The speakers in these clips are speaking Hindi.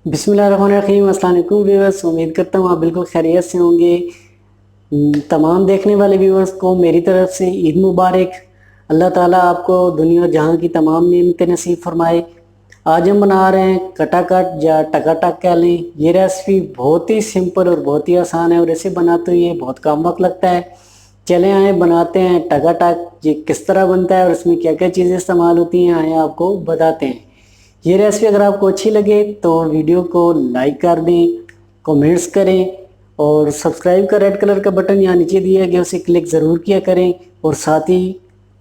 बिस्मिल्लाहिर्रहमानिर्रहीम। अस्सलाम वालेकुम व्यूअर्स, उम्मीद करता हूँ आप बिल्कुल खैरियत से होंगे। तमाम देखने वाले व्यूअर्स को मेरी तरफ से ईद मुबारक। अल्लाह ताला आपको दुनिया जहां की तमाम नेमतें नसीब फरमाए। आज हम बना रहे हैं कटाकट या टकाटक कह लें। ये रेसिपी बहुत ही सिंपल और बहुत ही आसान है और इसे बनाते हुए बहुत कम वक्त लगता है। चले आए बनाते हैं टकाटक। ये किस तरह बनता है और इसमें क्या क्या चीज़ें इस्तेमाल होती हैं आए आपको बताते हैं। ये रेसिपी अगर आपको अच्छी लगे तो वीडियो को लाइक कर दें, कमेंट्स करें और सब्सक्राइब का रेड कलर का बटन यहाँ नीचे दिया गया उसे क्लिक ज़रूर किया करें और साथ ही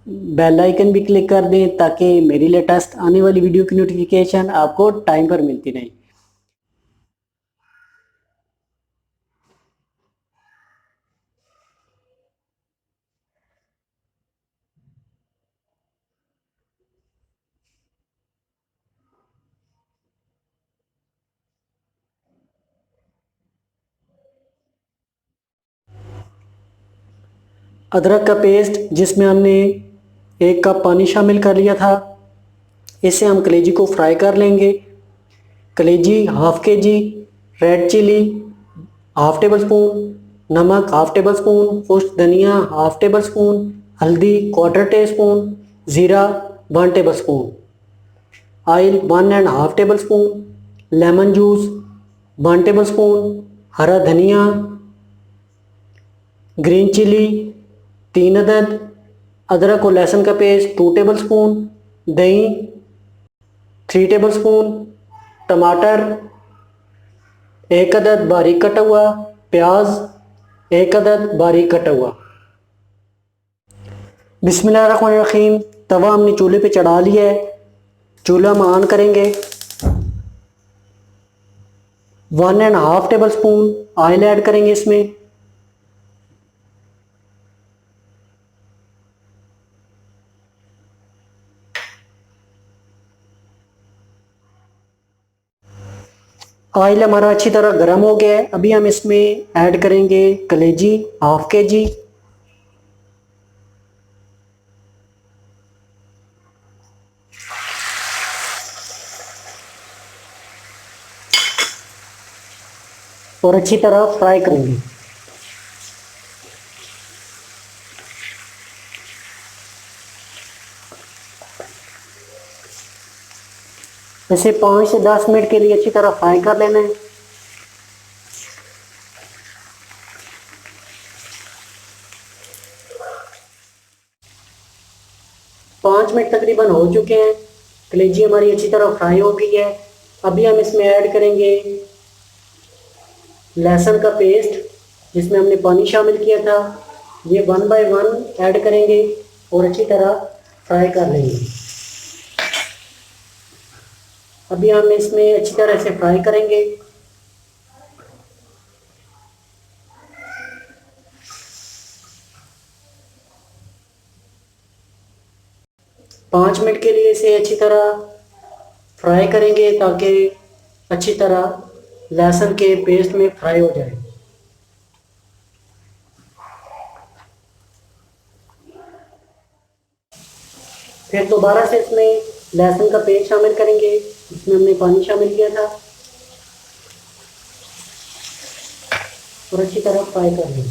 बेल आइकन भी क्लिक कर दें ताकि मेरी लेटेस्ट आने वाली वीडियो की नोटिफिकेशन आपको टाइम पर मिलती रहे। अदरक का पेस्ट जिसमें हमने 1 कप पानी शामिल कर लिया था, इससे हम कलेजी को फ्राई कर लेंगे। कलेजी half K G, red chilli half tablespoon, नमक हाफ टेबल स्पून, खुश्क धनिया हाफ टेबल स्पून, हल्दी क्वार्टर टी स्पून, ज़ीरा 1 tablespoon, oil 1.5 tablespoon, lemon juice 1 tablespoon, हरा धनिया, ग्रीन चिली 3 अदद, अदरक और लहसुन का पेस्ट 2 टेबल स्पून, दही 3 टेबल स्पून, टमाटर 1 अदद बारीक कटा हुआ, प्याज 1 अदद बारीक कटा हुआ। बिस्मिल्लाहिर्रहमानिर्रहीम। तवा हमने चूल्हे पे चढ़ा लिया है। चूल्हा हम ऑन करेंगे। 1.5 टेबल स्पून ऑयल ऐड करेंगे इसमें। ऑयल हमारा अच्छी तरह गर्म हो गया है। अभी हम इसमें ऐड करेंगे कलेजी हाफ के जी, और अच्छी तरह फ्राई करेंगे। इसे 5 से 10 मिनट के लिए अच्छी तरह फ्राई कर लेना है। पाँच मिनट तकरीबन हो चुके हैं। कलेजी हमारी अच्छी तरह फ्राई हो गई है। अभी हम इसमें ऐड करेंगे लहसुन का पेस्ट जिसमें हमने पानी शामिल किया था। ये 1 बाय 1 ऐड करेंगे और अच्छी तरह फ्राई कर लेंगे। अभी हम इसमें अच्छी तरह से फ्राई करेंगे। पाँच मिनट के लिए इसे अच्छी तरह फ्राई करेंगे ताकि अच्छी तरह लहसुन के पेस्ट में फ्राई हो जाए। फिर दोबारा से इसमें लहसुन का पेस्ट शामिल करेंगे जिसमें हमने पानी शामिल किया था और अच्छी तरह फ्राई कर लेंगे।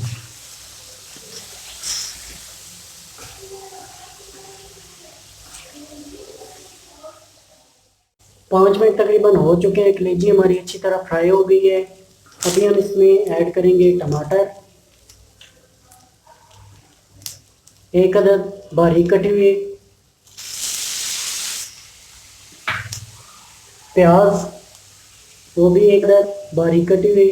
पाँच मिनट तकरीबन हो चुके हैं। कलेजी हमारी अच्छी तरह फ्राई हो गई है। अभी हम इसमें ऐड करेंगे टमाटर 1 अदद बारीक कटे हुए, प्याज वो भी 1 अदद बारीक कटे हुए,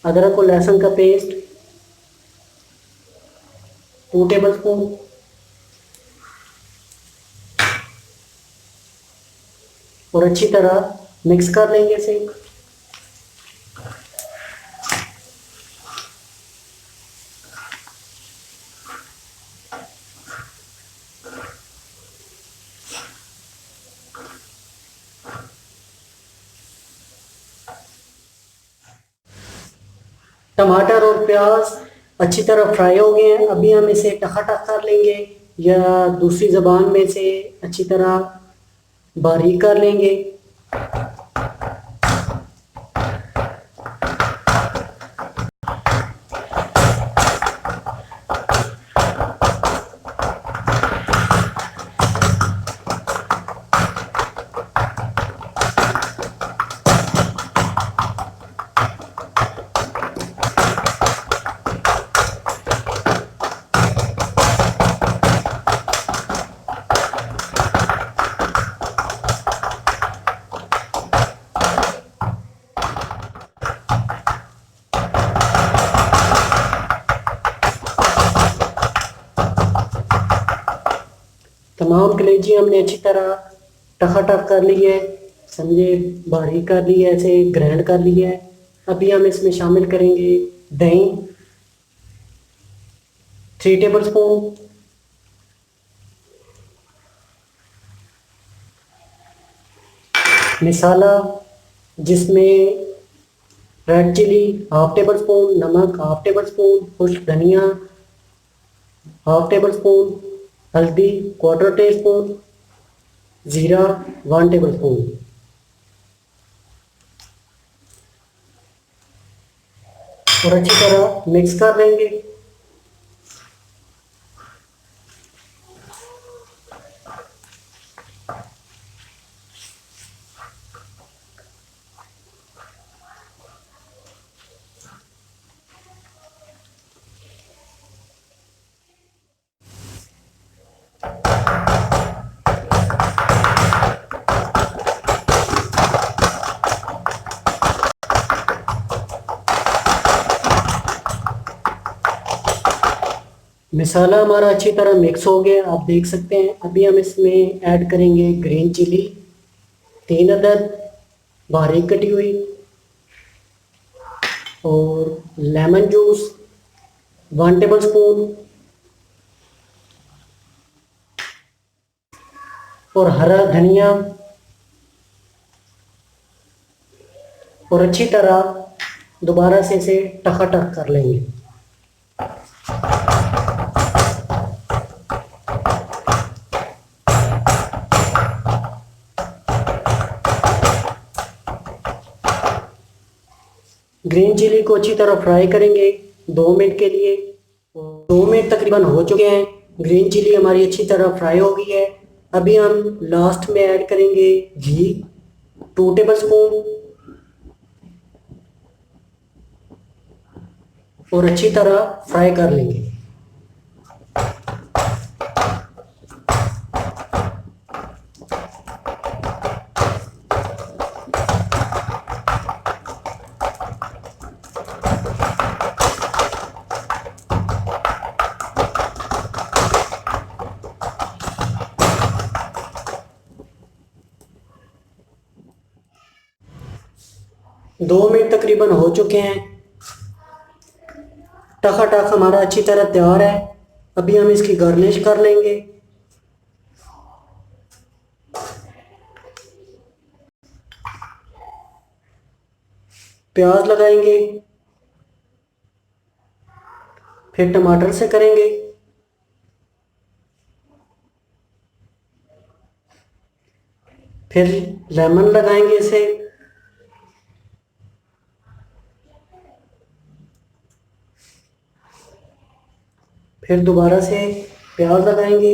अदरक और लहसुन का पेस्ट 2 टेबल स्पून, और अच्छी तरह मिक्स कर लेंगे इसे। टमाटर और प्याज अच्छी तरह फ्राई हो गए हैं। अभी हम इसे टकाटक कर लेंगे या दूसरी ज़बान में से अच्छी तरह बारीक कर लेंगे। तमाम कलेजी हमने अच्छी तरह टकाटक कर ली है, समझे, बारीक कर ली है, ऐसे ग्राइंड कर लिया है। अभी हम इसमें शामिल करेंगे दही 3 टेबल स्पून, मसाला जिसमें red chilli half tablespoon, नमक हाफ टेबल स्पून, खुश्क धनिया हाफ टेबल स्पून, हल्दी क्वार्टर टी स्पून, ज़ीरा 1 टेबल स्पून। और अच्छी तरह मिक्स कर लेंगे। मसाला हमारा अच्छी तरह मिक्स हो गया, आप देख सकते हैं। अभी हम इसमें ऐड करेंगे ग्रीन चिली 3 अदद बारीक कटी हुई, और लेमन जूस 1 टेबल स्पून, और हरा धनिया, और अच्छी तरह दोबारा से इसे टकाटक कर लेंगे। ग्रीन चिली को अच्छी तरह फ्राई करेंगे 2 मिनट के लिए। 2 मिनट तकरीबन हो चुके हैं, ग्रीन चिली हमारी अच्छी तरह फ्राई हो गई है। अभी हम लास्ट में ऐड करेंगे घी 2 टेबल स्पून, और अच्छी तरह फ्राई कर लेंगे। दो मिनट तकरीबन हो चुके हैं, टकाटक हमारा अच्छी तरह तैयार है। अभी हम इसकी गार्निश कर लेंगे। प्याज लगाएंगे, फिर टमाटर से करेंगे, फिर लेमन लगाएंगे इसे, फिर दोबारा से प्याज लगाएंगे,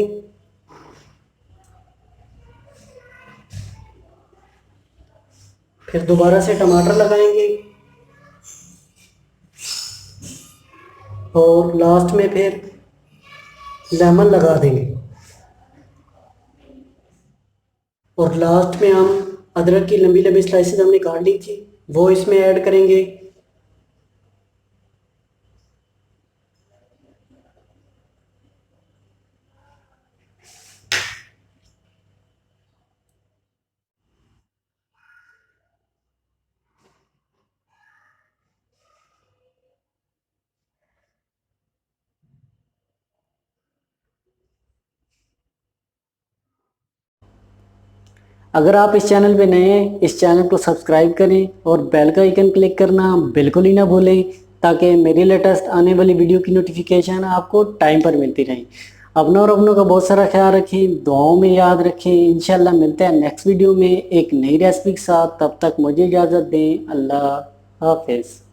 फिर दोबारा से टमाटर लगाएंगे, और लास्ट में फिर लेमन लगा देंगे। और लास्ट में हम अदरक की लंबी लंबी स्लाइसेस हमने काट ली थी वो इसमें ऐड करेंगे। अगर आप इस चैनल पे नए हैं, इस चैनल को सब्सक्राइब करें और बेल का आइकन क्लिक करना बिल्कुल ही ना भूलें, ताकि मेरी लेटेस्ट आने वाली वीडियो की नोटिफिकेशन आपको टाइम पर मिलती रहे। अपना और अपनों का बहुत सारा ख्याल रखें, दुआओं में याद रखें। इंशाल्लाह मिलते हैं नेक्स्ट वीडियो में एक नई रेसिपी के साथ। तब तक मुझे इजाज़त दें। अल्लाह हाफिज़।